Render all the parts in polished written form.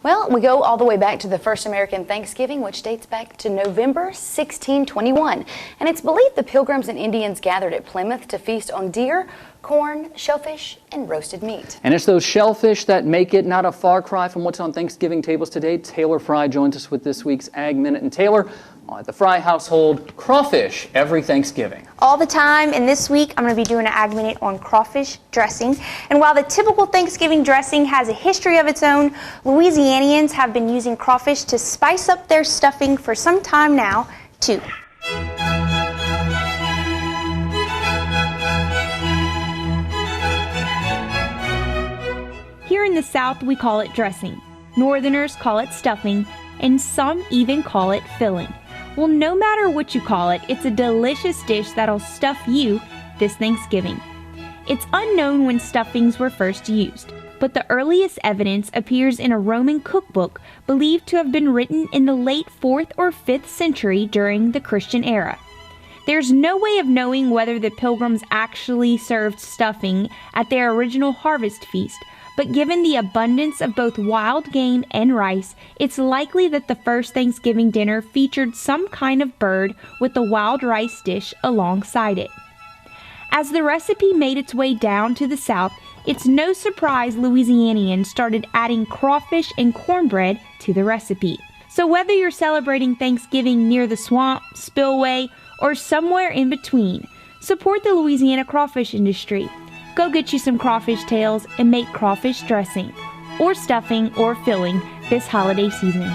Well, we go all the way back to the first American Thanksgiving, which dates back to November 1621. And it's believed the Pilgrims and Indians gathered at Plymouth to feast on deer, corn, shellfish, and roasted meat. And it's those shellfish that make it not a far cry from what's on Thanksgiving tables today. Taylor Frey joins us with this week's Ag Minute. And Taylor, at the Frey household, crawfish every Thanksgiving. All the time, and this week I'm going to be doing an Ag Minute on crawfish dressing. And while the typical Thanksgiving dressing has a history of its own, Louisianians have been using crawfish to spice up their stuffing for some time now, too. Here in the South, we call it dressing. Northerners call it stuffing, and some even call it filling. Well, no matter what you call it, it's a delicious dish that'll stuff you this Thanksgiving. It's unknown when stuffings were first used, but the earliest evidence appears in a Roman cookbook believed to have been written in the late 4th or 5th century during the Christian era. There's no way of knowing whether the Pilgrims actually served stuffing at their original harvest feast, but given the abundance of both wild game and rice, it's likely that the first Thanksgiving dinner featured some kind of bird with the wild rice dish alongside it. As the recipe made its way down to the South, it's no surprise Louisianians started adding crawfish and cornbread to the recipe. So whether you're celebrating Thanksgiving near the swamp, spillway, or somewhere in between, support the Louisiana crawfish industry. Go get you some crawfish tails and make crawfish dressing, or stuffing, or filling this holiday season.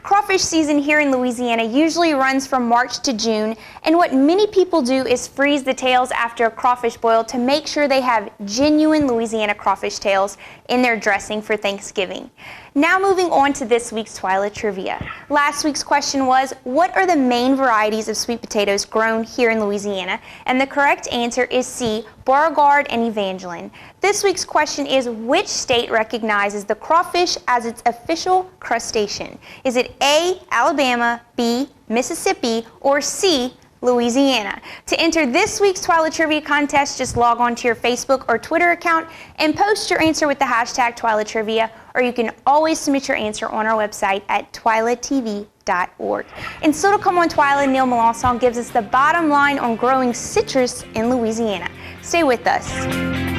Crawfish season here in Louisiana usually runs from March to June, and what many people do is freeze the tails after a crawfish boil to make sure they have genuine Louisiana crawfish tails in their dressing for Thanksgiving. Now moving on to this week's TWILA trivia. Last week's question was, what are the main varieties of sweet potatoes grown here in Louisiana? And the correct answer is C, Beauregard and Evangeline. This week's question is, which state recognizes the crawfish as its official crustacean? Is it A, Alabama, B, Mississippi, or C, Louisiana? To enter this week's TWILA Trivia contest, just log on to your Facebook or Twitter account and post your answer with the hashtag TWILA Trivia, or you can always submit your answer on our website at twilatv.org. And still to come on TWILA, Neil Melanson gives us the bottom line on growing citrus in Louisiana. Stay with us.